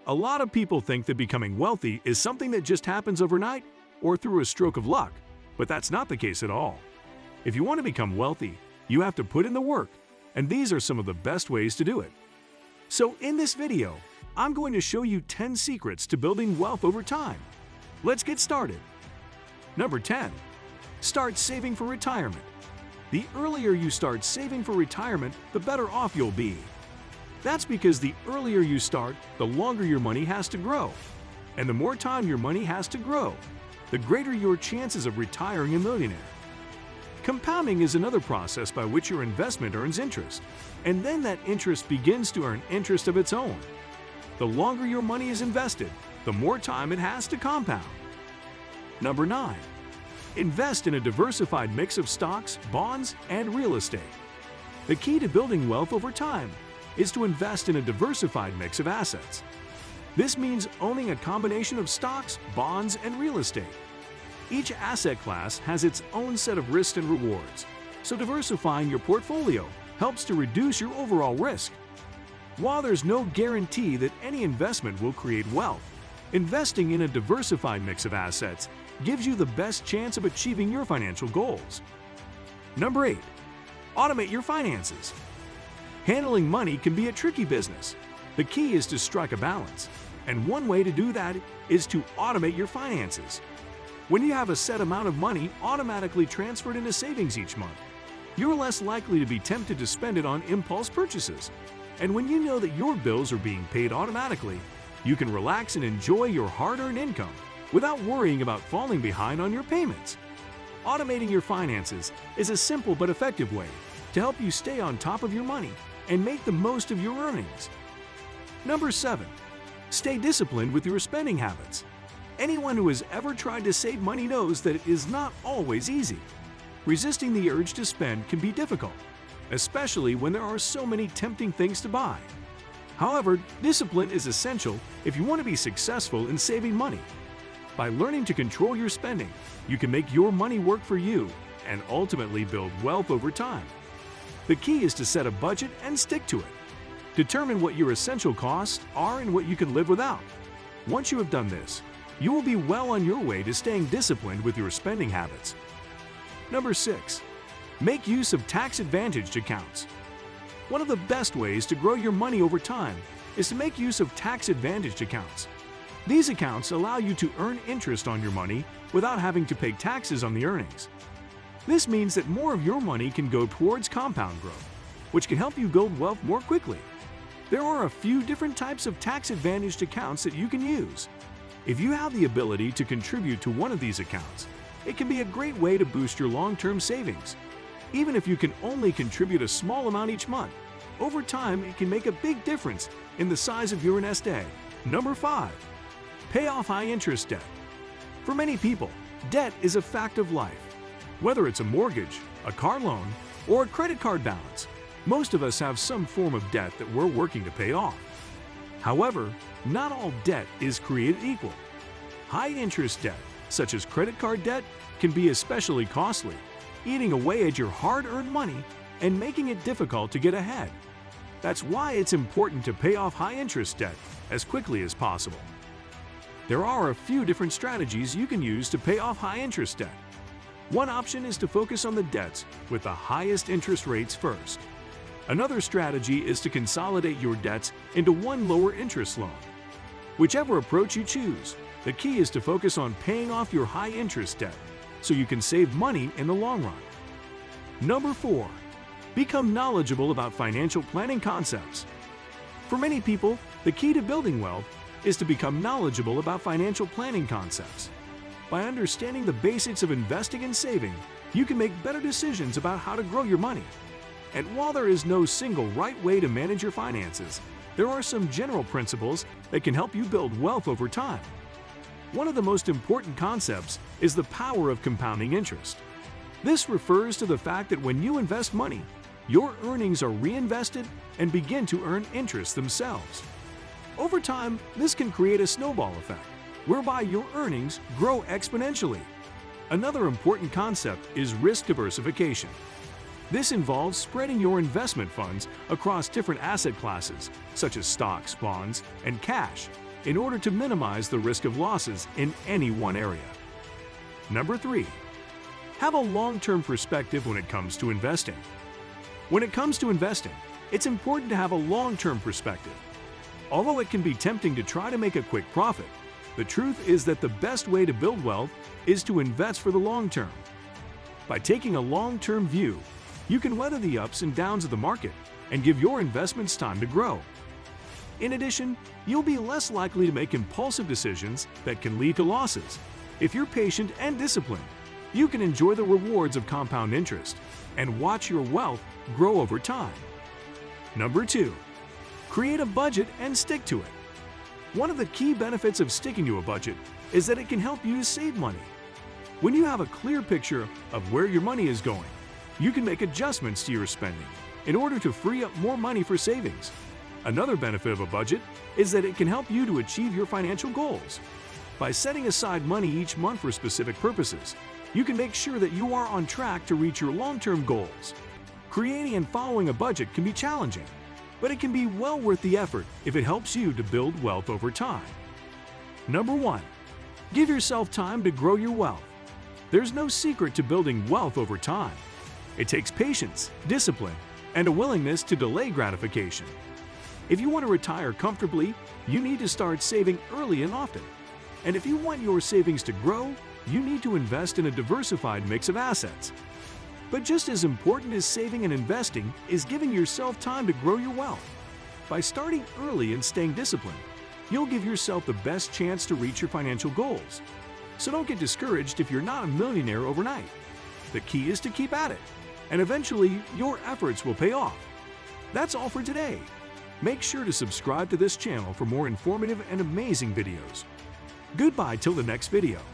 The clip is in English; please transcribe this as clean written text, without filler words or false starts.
A lot of people think that becoming wealthy is something that just happens overnight or through a stroke of luck, but that's not the case at all. If you want to become wealthy, you have to put in the work, and these are some of the best ways to do it. So in this video, I'm going to show you 10 secrets to building wealth over time. Let's get started. Number 10. Start saving for retirement. The earlier you start saving for retirement, the better off you'll be. That's because the earlier you start, the longer your money has to grow. And the more time your money has to grow, the greater your chances of retiring a millionaire. Compounding is another process by which your investment earns interest, and then that interest begins to earn interest of its own. The longer your money is invested, the more time it has to compound. Number 9. Invest in a diversified mix of stocks, bonds, and real estate. The key to building wealth over time is to invest in a diversified mix of assets. This means owning a combination of stocks, bonds, and real estate. Each asset class has its own set of risks and rewards, so diversifying your portfolio helps to reduce your overall risk. While there's no guarantee that any investment will create wealth, investing in a diversified mix of assets gives you the best chance of achieving your financial goals. Number 8. Automate your finances. Handling money can be a tricky business. The key is to strike a balance, and one way to do that is to automate your finances. When you have a set amount of money automatically transferred into savings each month, you're less likely to be tempted to spend it on impulse purchases. And when you know that your bills are being paid automatically, you can relax and enjoy your hard-earned income without worrying about falling behind on your payments. Automating your finances is a simple but effective way to help you stay on top of your money and make the most of your earnings. Number 7. Stay disciplined with your spending habits. Anyone who has ever tried to save money knows that it is not always easy. Resisting the urge to spend can be difficult, especially when there are so many tempting things to buy. However, discipline is essential if you want to be successful in saving money. By learning to control your spending, you can make your money work for you and ultimately build wealth over time. The key is to set a budget and stick to it. Determine what your essential costs are and what you can live without. Once you have done this, you will be well on your way to staying disciplined with your spending habits. Number 6. Make use of tax-advantaged accounts. One of the best ways to grow your money over time is to make use of tax-advantaged accounts. These accounts allow you to earn interest on your money without having to pay taxes on the earnings. This means that more of your money can go towards compound growth, which can help you build wealth more quickly. There are a few different types of tax-advantaged accounts that you can use. If you have the ability to contribute to one of these accounts, it can be a great way to boost your long-term savings. Even if you can only contribute a small amount each month, over time it can make a big difference in the size of your nest egg. Number 5. Pay off high-interest debt. For many people, debt is a fact of life. Whether it's a mortgage, a car loan, or a credit card balance, most of us have some form of debt that we're working to pay off. However, not all debt is created equal. High-interest debt, such as credit card debt, can be especially costly, eating away at your hard-earned money and making it difficult to get ahead. That's why it's important to pay off high-interest debt as quickly as possible. There are a few different strategies you can use to pay off high-interest debt. One option is to focus on the debts with the highest interest rates first. Another strategy is to consolidate your debts into one lower interest loan. Whichever approach you choose, the key is to focus on paying off your high-interest debt so you can save money in the long run. Number 4. Become knowledgeable about financial planning concepts. For many people, the key to building wealth is to become knowledgeable about financial planning concepts. By understanding the basics of investing and saving, you can make better decisions about how to grow your money. And while there is no single right way to manage your finances, there are some general principles that can help you build wealth over time. One of the most important concepts is the power of compounding interest. This refers to the fact that when you invest money, your earnings are reinvested and begin to earn interest themselves. Over time, this can create a snowball effect, whereby your earnings grow exponentially. Another important concept is risk diversification. This involves spreading your investment funds across different asset classes, such as stocks, bonds, and cash, in order to minimize the risk of losses in any one area. Number 3. Have a long-term perspective when it comes to investing. When it comes to investing, it's important to have a long-term perspective. Although it can be tempting to try to make a quick profit, the truth is that the best way to build wealth is to invest for the long term. By taking a long-term view, you can weather the ups and downs of the market and give your investments time to grow. In addition, you'll be less likely to make impulsive decisions that can lead to losses. If you're patient and disciplined, you can enjoy the rewards of compound interest and watch your wealth grow over time. Number 2. Create a budget and stick to it. One of the key benefits of sticking to a budget is that it can help you save money. When you have a clear picture of where your money is going, you can make adjustments to your spending in order to free up more money for savings. Another benefit of a budget is that it can help you to achieve your financial goals. By setting aside money each month for specific purposes, you can make sure that you are on track to reach your long-term goals. Creating and following a budget can be challenging, but it can be well worth the effort if it helps you to build wealth over time. Number 1. Give yourself time to grow your wealth. There's no secret to building wealth over time. It takes patience, discipline, and a willingness to delay gratification. If you want to retire comfortably, you need to start saving early and often. And if you want your savings to grow, you need to invest in a diversified mix of assets. But just as important as saving and investing is giving yourself time to grow your wealth. By starting early and staying disciplined, you'll give yourself the best chance to reach your financial goals. So don't get discouraged if you're not a millionaire overnight. The key is to keep at it, and eventually your efforts will pay off. That's all for today. Make sure to subscribe to this channel for more informative and amazing videos. Goodbye till the next video.